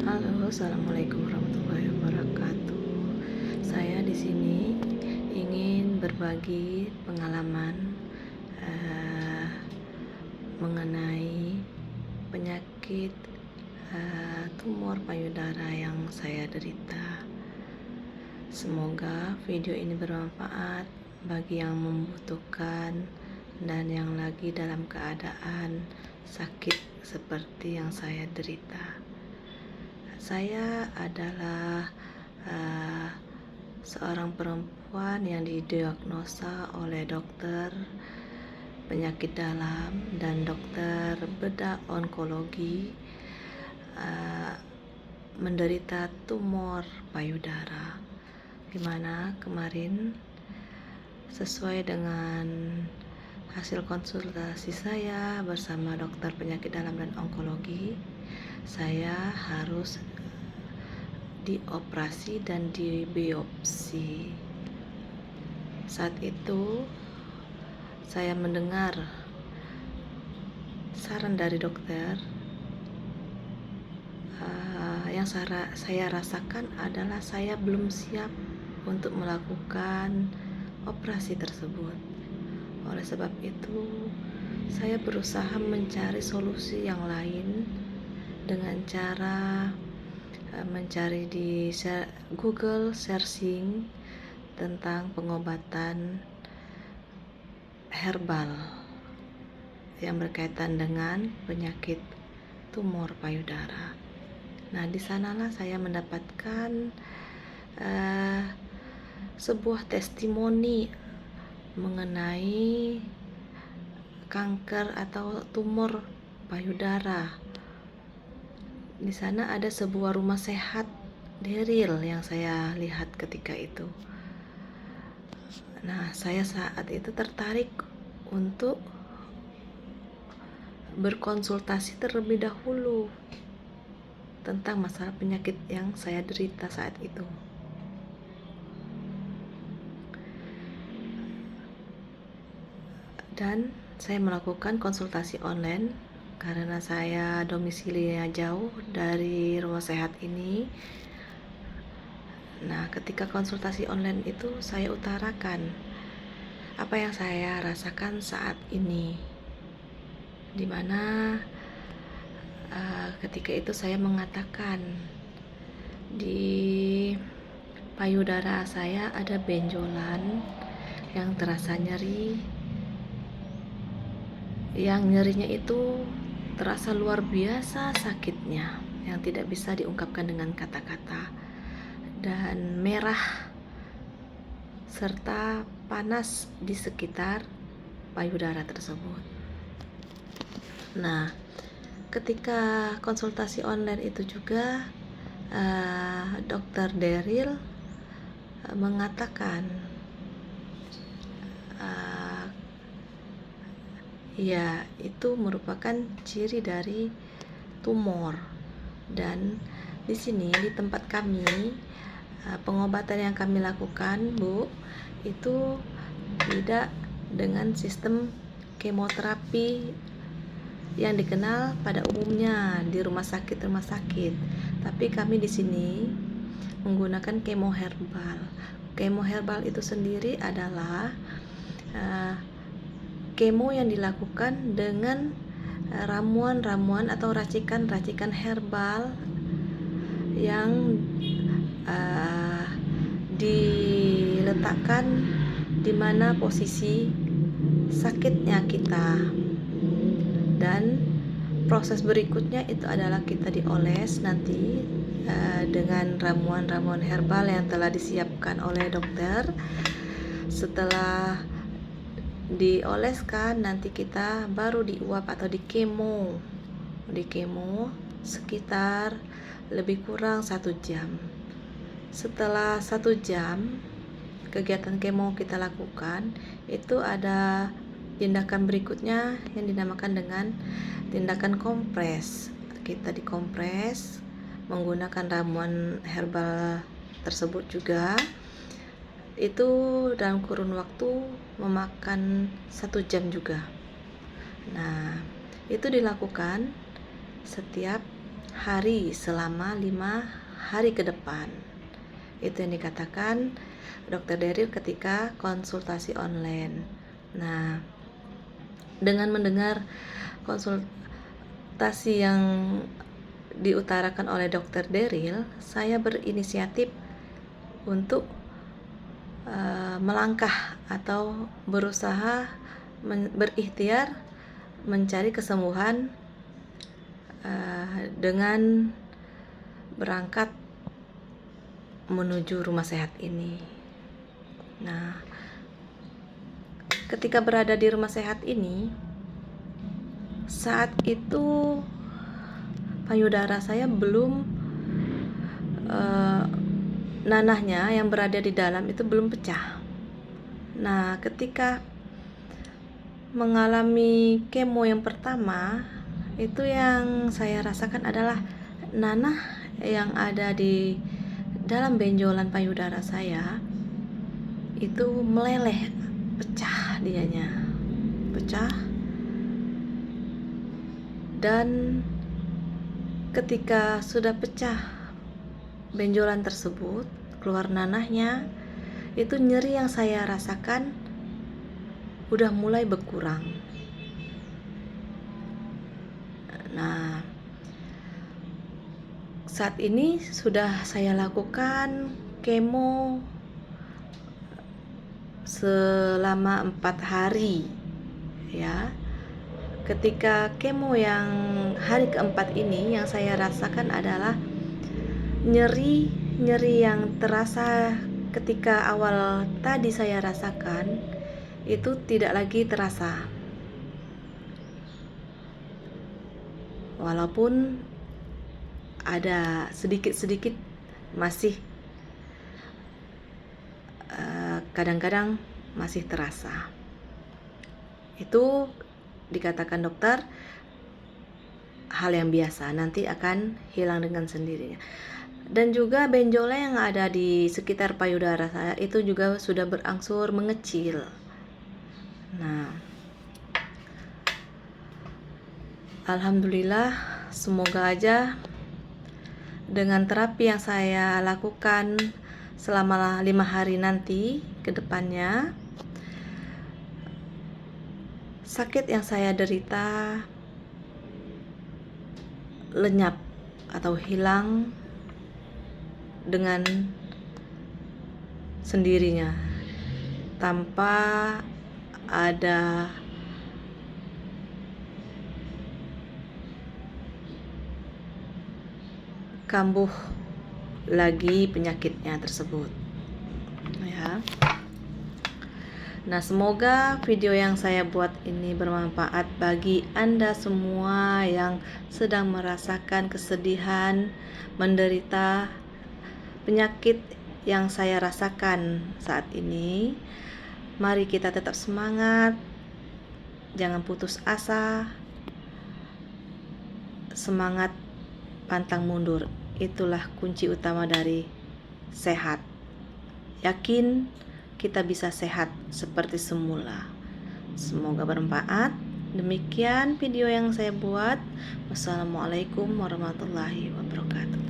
Halo, assalamualaikum warahmatullahi wabarakatuh. Saya di sini ingin berbagi pengalaman eh, mengenai penyakit tumor payudara yang saya derita. Semoga video ini bermanfaat bagi yang membutuhkan dan yang lagi dalam keadaan sakit seperti yang saya derita. Saya adalah uh, seorang perempuan yang didiagnosa oleh dokter penyakit dalam dan dokter bedah onkologi, menderita tumor payudara, dimana kemarin sesuai dengan hasil konsultasi saya bersama dokter penyakit dalam dan onkologi, saya harus dioperasi dan dibiopsi. Saat itu saya mendengar saran dari dokter. Yang saya rasakan adalah saya belum siap untuk melakukan operasi tersebut. Oleh sebab itu, saya berusaha mencari solusi yang lain dengan cara mencari di Google searching tentang pengobatan herbal yang berkaitan dengan penyakit tumor payudara. Nah, di sanalah saya mendapatkan sebuah testimoni mengenai kanker atau tumor payudara. Di sana ada sebuah rumah sehat Daryl yang saya lihat ketika itu. Nah, saya saat itu tertarik untuk berkonsultasi terlebih dahulu tentang masalah penyakit yang saya derita saat itu. Dan saya melakukan konsultasi online karena saya domisilinya jauh dari rumah sehat ini. Nah, ketika konsultasi online itu saya utarakan apa yang saya rasakan saat ini, dimana ketika itu saya mengatakan di payudara saya ada benjolan yang terasa nyeri, yang nyerinya itu terasa luar biasa sakitnya, yang tidak bisa diungkapkan dengan kata-kata, dan merah serta panas di sekitar payudara tersebut. Nah, ketika konsultasi online itu juga Dr. Daryl mengatakan ya, itu merupakan ciri dari tumor. Dan di sini di tempat kami pengobatan yang kami lakukan, Bu, itu tidak dengan sistem kemoterapi yang dikenal pada umumnya di rumah sakit, tapi kami di sini menggunakan kemo herbal. Kemo herbal itu sendiri adalah kemo yang dilakukan dengan ramuan-ramuan atau racikan-racikan herbal yang diletakkan di mana posisi sakitnya kita, dan proses berikutnya itu adalah kita dioles nanti dengan ramuan-ramuan herbal yang telah disiapkan oleh dokter. Setelah dioleskan, nanti kita baru diuap atau dikemo sekitar lebih kurang 1 jam. Setelah 1 jam kegiatan kemo kita lakukan, itu ada tindakan berikutnya yang dinamakan dengan tindakan kompres. Kita dikompres menggunakan ramuan herbal tersebut juga. Itu dalam kurun waktu memakan 1 jam juga. Nah, itu dilakukan setiap hari selama 5 hari ke depan. Itu yang dikatakan Dr. Daryl ketika konsultasi online. Nah, dengan mendengar konsultasi yang diutarakan oleh Dr. Daryl, saya berinisiatif untuk melangkah atau berusaha berikhtiar mencari kesembuhan dengan berangkat menuju rumah sehat ini. Nah, ketika berada di rumah sehat ini, saat itu payudara saya belum nanahnya yang berada di dalam itu belum pecah. Nah, ketika mengalami kemo yang pertama, itu yang saya rasakan adalah nanah yang ada di dalam benjolan payudara saya itu meleleh, pecah dianya, pecah. Dan ketika sudah pecah benjolan tersebut, keluar nanahnya, itu nyeri yang saya rasakan udah mulai berkurang. Nah, saat ini sudah saya lakukan kemo selama 4 hari ya. Ketika kemo yang hari keempat ini, yang saya rasakan adalah nyeri yang terasa ketika awal tadi saya rasakan itu tidak lagi terasa. Walaupun ada sedikit-sedikit masih kadang-kadang masih terasa. Itu dikatakan dokter hal yang biasa, nanti akan hilang dengan sendirinya. Dan juga benjolan yang ada di sekitar payudara saya itu juga sudah berangsur mengecil. Nah, alhamdulillah, semoga aja dengan terapi yang saya lakukan selama 5 hari nanti ke depannya, sakit yang saya derita lenyap atau hilang dengan sendirinya tanpa ada kambuh lagi penyakitnya tersebut ya. Nah, semoga video yang saya buat ini bermanfaat bagi Anda semua yang sedang merasakan kesedihan, menderita penyakit yang saya rasakan saat ini. Mari kita tetap semangat, jangan putus asa, semangat pantang mundur. Itulah kunci utama dari sehat. Yakin kita bisa sehat seperti semula. Semoga bermanfaat. Demikian video yang saya buat. Wassalamualaikum warahmatullahi wabarakatuh.